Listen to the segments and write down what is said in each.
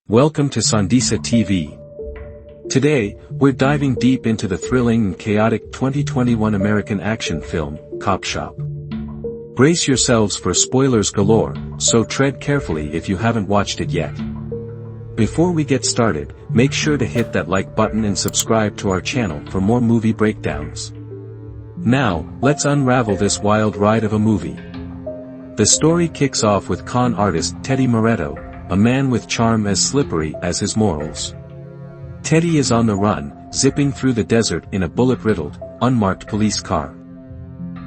Welcome to Sandisa TV. Today, we're diving deep into the thrilling and chaotic 2021 American action film, Cop Shop. Brace yourselves for spoilers galore, so tread carefully if you haven't watched it yet. Before we get started, make sure to hit that like button and subscribe to our channel for more movie breakdowns. Now, let's unravel this wild ride of a movie. The story kicks off with con artist Teddy Moretto, a man with charm as slippery as his morals. Teddy is on the run, zipping through the desert in a bullet-riddled, unmarked police car.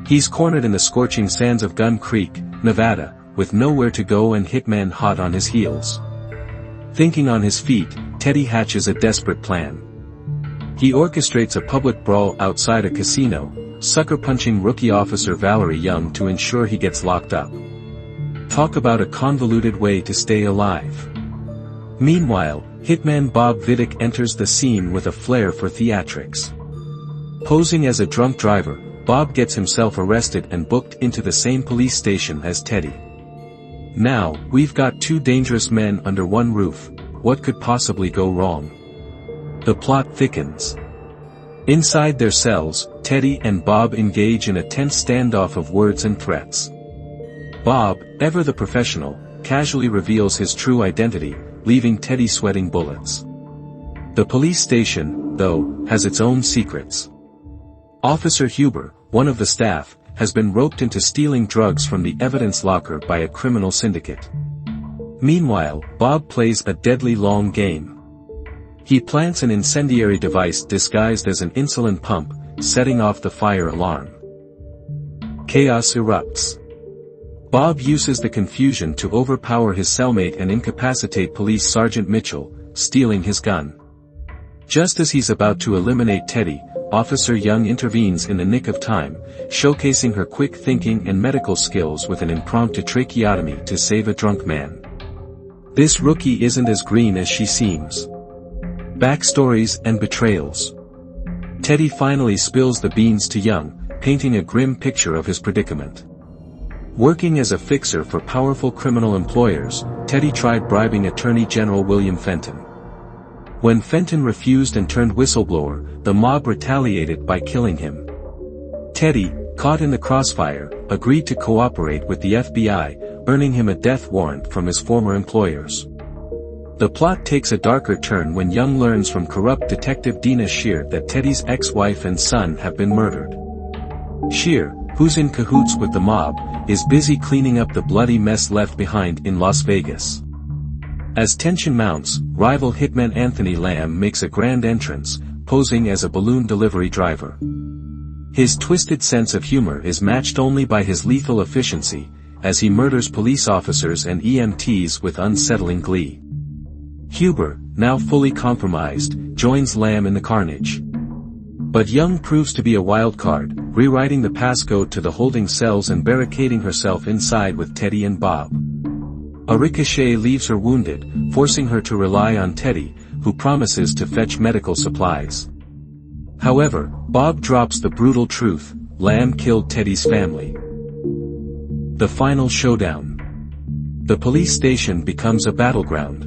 He's cornered in the scorching sands of Gun Creek, Nevada, with nowhere to go and Hitman hot on his heels. Thinking on his feet, Teddy hatches a desperate plan. He orchestrates a public brawl outside a casino, sucker-punching rookie officer Valerie Young to ensure he gets locked up. Talk about a convoluted way to stay alive. Meanwhile, Hitman Bob Vidic enters the scene with a flair for theatrics. Posing as a drunk driver, Bob gets himself arrested and booked into the same police station as Teddy. Now, we've got two dangerous men under one roof. What could possibly go wrong? The plot thickens. Inside their cells, Teddy and Bob engage in a tense standoff of words and threats. Bob, ever the professional, casually reveals his true identity, leaving Teddy sweating bullets. The police station, though, has its own secrets. Officer Huber, one of the staff, has been roped into stealing drugs from the evidence locker by a criminal syndicate. Meanwhile, Bob plays a deadly long game. He plants an incendiary device disguised as an insulin pump, setting off the fire alarm. Chaos erupts. Bob uses the confusion to overpower his cellmate and incapacitate Police Sergeant Mitchell, stealing his gun. Just as he's about to eliminate Teddy, Officer Young intervenes in the nick of time, showcasing her quick thinking and medical skills with an impromptu tracheotomy to save a drunk man. This rookie isn't as green as she seems. Backstories and betrayals. Teddy finally spills the beans to Young, painting a grim picture of his predicament. Working as a fixer for powerful criminal employers, Teddy tried bribing Attorney General William Fenton. When Fenton refused and turned whistleblower, the mob retaliated by killing him. Teddy, caught in the crossfire, agreed to cooperate with the FBI, earning him a death warrant from his former employers. The plot takes a darker turn when Young learns from corrupt Detective Dina Shear that Teddy's ex-wife and son have been murdered. Shear, who's in cahoots with the mob, is busy cleaning up the bloody mess left behind in Las Vegas. As tension mounts, rival hitman Anthony Lamb makes a grand entrance, posing as a balloon delivery driver. His twisted sense of humor is matched only by his lethal efficiency, as he murders police officers and EMTs with unsettling glee. Huber, now fully compromised, joins Lamb in the carnage. But Young proves to be a wild card, rewriting the passcode to the holding cells and barricading herself inside with Teddy and Bob. A ricochet leaves her wounded, forcing her to rely on Teddy, who promises to fetch medical supplies. However, Bob drops the brutal truth: Lamb killed Teddy's family. The Final Showdown. The police station becomes a battleground.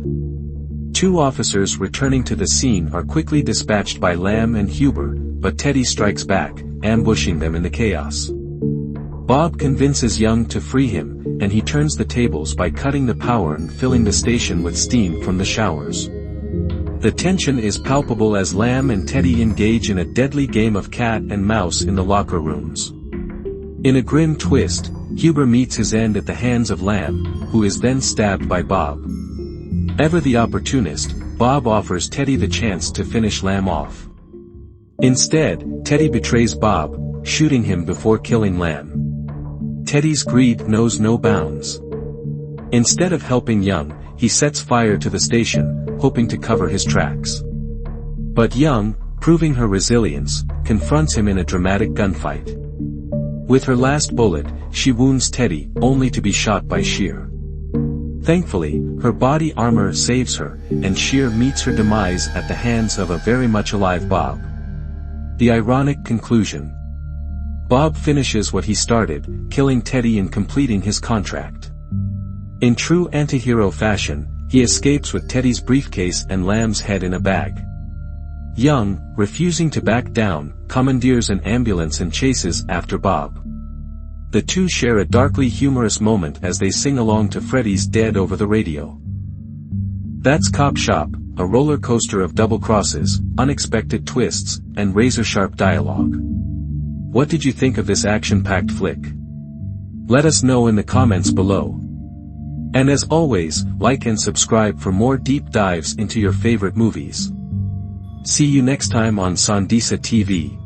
Two officers returning to the scene are quickly dispatched by Lamb and Huber, but Teddy strikes back, ambushing them in the chaos. Bob convinces Young to free him, and he turns the tables by cutting the power and filling the station with steam from the showers. The tension is palpable as Lamb and Teddy engage in a deadly game of cat and mouse in the locker rooms. In a grim twist, Huber meets his end at the hands of Lamb, who is then stabbed by Bob. Ever the opportunist, Bob offers Teddy the chance to finish Lamb off. Instead, Teddy betrays Bob, shooting him before killing Lamb. Teddy's greed knows no bounds. Instead of helping Young, he sets fire to the station, hoping to cover his tracks. But Young, proving her resilience, confronts him in a dramatic gunfight. With her last bullet, she wounds Teddy, only to be shot by Shear. Thankfully, her body armor saves her, and Shear meets her demise at the hands of a very much alive Bob. The ironic conclusion. Bob finishes what he started, killing Teddy and completing his contract. In true anti-hero fashion, he escapes with Teddy's briefcase and Lamb's head in a bag. Young, refusing to back down, commandeers an ambulance and chases after Bob. The two share a darkly humorous moment as they sing along to Freddy's Dead over the radio. That's Cop Shop, a roller coaster of double crosses, unexpected twists, and razor-sharp dialogue. What did you think of this action-packed flick? Let us know in the comments below. And as always, like and subscribe for more deep dives into your favorite movies. See you next time on Sandisa TV.